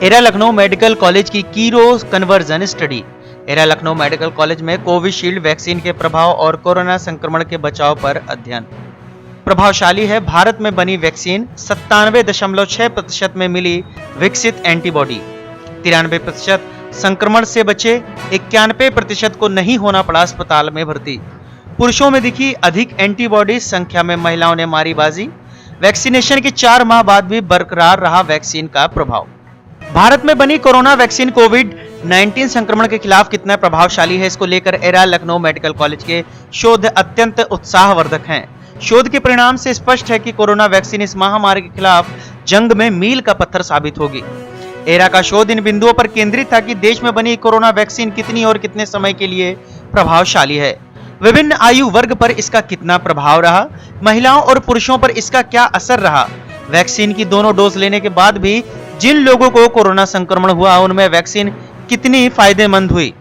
Era Lucknow medical college की sero conversion study. एरा Lucknow medical college में कोविशील्ड वैक्सीन के प्रभाव और कोरोना संक्रमण के बचाव पर अध्ययन। प्रभावशाली है भारत में बनी वैक्सीन। 97.6% में मिली विकसित एंटीबॉडी। 93% संक्रमण से बचे। 91% को नहीं होना पड़ा अस्पताल में भर्ती। पुरुषों में दिखी अधिक एंटीबॉडी, संख्या में महिलाओं ने मारी बाजी। वैक्सीनेशन के 4 माह बाद भी बरकरार रहा वैक्सीन का प्रभाव। भारत में बनी कोरोना वैक्सीन कोविड-19 संक्रमण के खिलाफ कितना प्रभावशाली है, इसको लेकर एरा लखनऊ मेडिकल कॉलेज के शोध अत्यंत उत्साहवर्धक हैं। शोध के परिणाम से स्पष्ट है कि कोरोना वैक्सीन इस महामारी के खिलाफ जंग में मील का पत्थर साबित होगी। एरा का शोध इन बिंदुओं पर केंद्रित था कि देश में बनी कोरोना वैक्सीन कितनी और कितने समय के लिए प्रभावशाली है, विभिन्न आयु वर्ग पर इसका कितना प्रभाव रहा, महिलाओं और पुरुषों पर इसका क्या असर रहा, वैक्सीन की दोनों डोज लेने के बाद भी जिन लोगों को कोरोना संक्रमण हुआ उनमें वैक्सीन कितनी फायदेमंद हुई।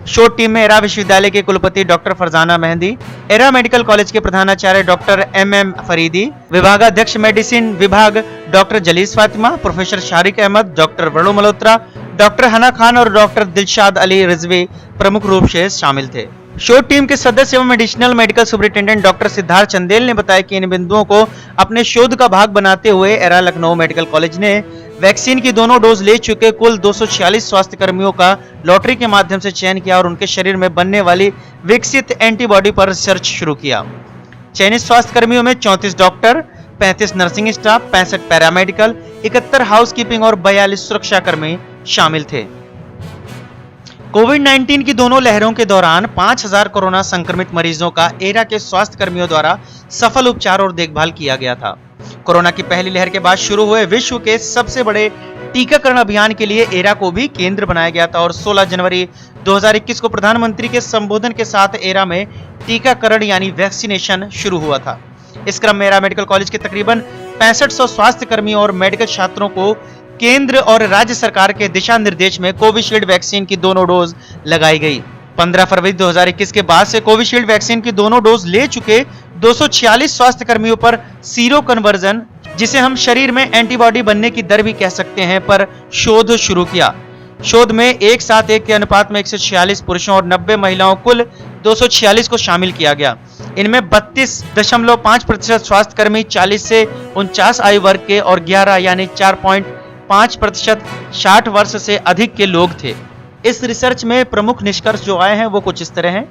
शोध टीम में एरा विश्वविद्यालय के कुलपति doctor Farzana Mehndi, Era medical college के प्रधानाचार्य डॉक्टर MM फरीदी, विभागाध्यक्ष मेडिसिन विभाग doctor Jalees Fatima, professor Shariq Ahmad, doctor Varun Malhotra, doctor Hana Khan और डॉक्टर दिलशाद अली रिजवी प्रमुख रूप से शामिल थे। शोध टीम के सदस्य एवं additional medical superintendent doctor Siddharth Chandel ने बताया कि इन बिंदुओं को अपने शोध का भाग बनाते हुए एरा लखनऊ मेडिकल कॉलेज ने वैक्सीन की दोनों डोज ले चुके कुल 246 स्वास्थ्य कर्मियों का लॉटरी के माध्यम से चयन किया और उनके शरीर में बनने वाली विकसित एंटीबॉडी पर रिसर्च शुरू किया। चयनित स्वास्थ्य कर्मियों में 34 doctor, 35 nursing staff, 65 paramedical, 71 housekeeping और 42 सुरक्षा कर्मी शामिल थे। कोविड-19 की दोनों लहरों के दौरान 5000 कोरोना संक्रमित मरीजों का एरा के स्वास्थ्य कर्मियों द्वारा सफल उपचार और देखभाल किया गया था। कोरोना की पहली लहर के बाद शुरू हुए विश्व के सबसे बड़े टीकाकरण अभियान के लिए एरा को भी केंद्र बनाया गया था और 16 जनवरी 2021 को प्रधानमंत्री के संबोधन के साथ एरा में टीकाकरण यानी वैक्सीनेशन शुरू हुआ था। इस क्रम में एरा मेडिकल कॉलेज के तकरीबन 6500 स्वास्थ्य कर्मियों और मेडिकल छात्रों को केंद्र और राज्य सरकार के दिशा निर्देश में कोविशील्ड वैक्सीन की दोनों डोज लगाई गई। 15 फरवरी 2021 के बाद से कोविशील्ड वैक्सीन की दोनों डोज ले चुके 246 स्वास्थ्य कर्मियों पर सीरो कन्वर्जन, जिसे हम शरीर में एंटीबॉडी बनने की दर भी कह सकते हैं, पर शोध शुरू किया। शोध में 1:1 के अनुपात में 146 पुरुषों और 90 महिलाओं कुल 246 को शामिल किया गया। इनमें 32.5% स्वास्थ्य कर्मी 40 से 49 आयु वर्ग के और 11 यानी 4.5% 60 वर्ष से अधिक के लोग थे। इस रिसर्च में प्रमुख निष्कर्ष जो आए हैं वो कुछ इस तरह हैं।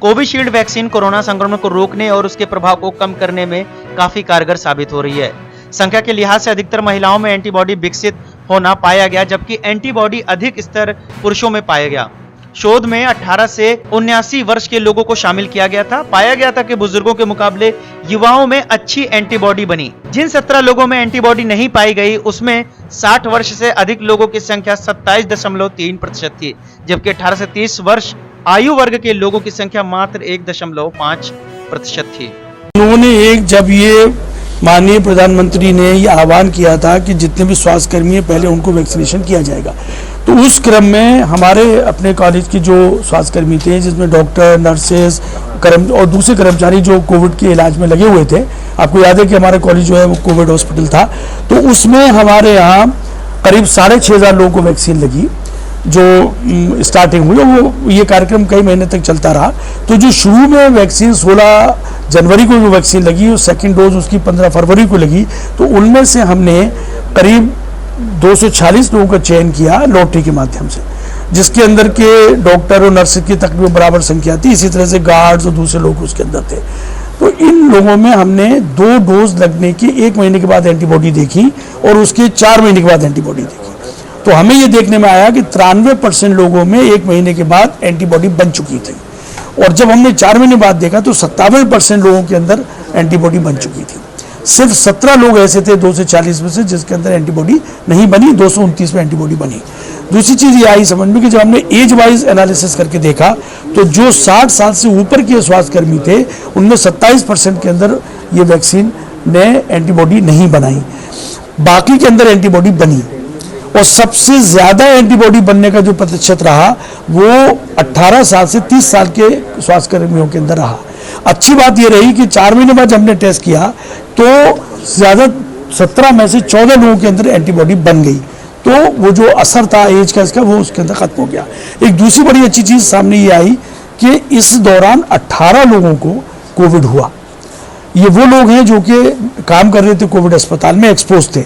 कोविशील्ड वैक्सीन कोरोना संक्रमण को रोकने और उसके प्रभाव को कम करने में काफी कारगर साबित हो रही है। संख्या के लिहाज से अधिकतर महिलाओं में एंटीबॉडी विकसित होना पाया गया, जबकि एंटीबॉडी अधिक स्तर पुरुषों में पाया गया। शोध में 18 से 79 वर्ष के लोगों को शामिल किया गया था। पाया गया था कि बुजुर्गों के मुकाबले युवाओं में अच्छी एंटीबॉडी बनी। जिन 17 लोगों में एंटीबॉडी नहीं पाई गई उसमें 60 वर्ष से अधिक लोगों की संख्या 27.3% थी, जबकि 18 से 30 वर्ष आयु वर्ग के लोगों की संख्या मात्र 1.5% थी। उन्होंने जब ये माननीय प्रधानमंत्री ने ये आह्वान किया था कि जितने भी स्वास्थ्य कर्मी हैं पहले उनको वैक्सीनेशन किया जाएगा, तो उस क्रम में हमारे अपने कॉलेज के जो स्वास्थ्य कर्मी थे, जिसमें डॉक्टर, नर्सेज और दूसरे कर्मचारी जो कोविड के इलाज में लगे हुए थे, आपको याद है कि हमारा कॉलेज जो है वो कोविड हॉस्पिटल था, तो उसमें हमारे यहाँ करीब 6500 लोगों को वैक्सीन लगी। जो स्टार्टिंग हुई वो ये कार्यक्रम कई महीने तक चलता रहा। तो जो शुरू में वैक्सीन 16 जनवरी को जो वैक्सीन लगी, सेकंड डोज उसकी 15 फरवरी को लगी, तो उनमें से हमने करीब 246 लोगों का चयन किया लॉटरी के माध्यम से, जिसके अंदर के डॉक्टर और नर्स की तकरीबन बराबर संख्या थी। इसी तरह से गार्ड्स और दूसरे लोग उसके अंदर थे। तो इन लोगों में हमने 2 डोज लगने के 1 महीने के बाद एंटीबॉडी देखी और उसके 4 महीने के बाद एंटीबॉडी देखी। तो हमें ये देखने में आया कि 93% लोगों में 1 महीने के बाद एंटीबॉडी बन चुकी थी, और जब हमने 4 महीने बाद देखा तो 57% लोगों के अंदर एंटीबॉडी बन चुकी थी। सिर्फ 17 लोग ऐसे थे 240 में से जिसके अंदर एंटीबॉडी नहीं बनी, 229 में एंटीबॉडी बनी। दूसरी चीज़ ये आई समझ में कि जब हमने एज वाइज एनालिसिस करके देखा तो जो 60 साल से ऊपर के स्वास्थ्यकर्मी थे उनमें 27% के अंदर ये वैक्सीन ने एंटीबॉडी नहीं बनाई, बाकी के अंदर एंटीबॉडी बनी। और सबसे ज़्यादा एंटीबॉडी बनने का जो प्रतिशत रहा वो 18 साल से 30 साल के स्वास्थ्यकर्मियों के अंदर रहा। अच्छी बात ये रही कि 4 महीने बाद हमने टेस्ट किया तो ज़्यादा 17 में से 14 लोगों के अंदर एंटीबॉडी बन गई, तो वो जो असर था एज का इसका, वो उसके अंदर खत्म हो गया। एक दूसरी बड़ी अच्छी चीज़ सामने ये आई कि इस दौरान 18 लोगों को कोविड हुआ। ये वो लोग हैं जो कि काम कर रहे थे कोविड अस्पताल में, एक्सपोज थे।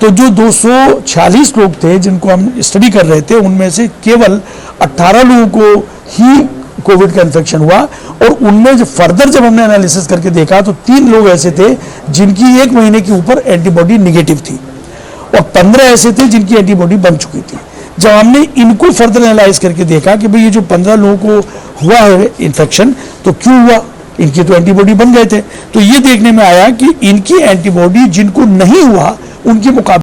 तो जो 246 लोग थे जिनको हम स्टडी कर रहे थे, उनमें से केवल 18 लोगों को ही कोविड का इन्फेक्शन हुआ, और उनमें जो फर्दर जब हमने एनालिसिस करके देखा तो 3 लोग ऐसे थे जिनकी 1 महीने के ऊपर एंटीबॉडी निगेटिव थी, और 15 ऐसे थे जिनकी एंटीबॉडी बन चुकी थी। जब हमने इनको फर्दर एनालाइज करके देखा कि भाई ये जो 15 लोगों को हुआ है इन्फेक्शन, तो क्यों हुआ, इनकी तो एंटीबॉडी बन गए थे। तो ये देखने में आया कि इनकी एंटीबॉडी जिनको नहीं हुआ उनके मुकाबले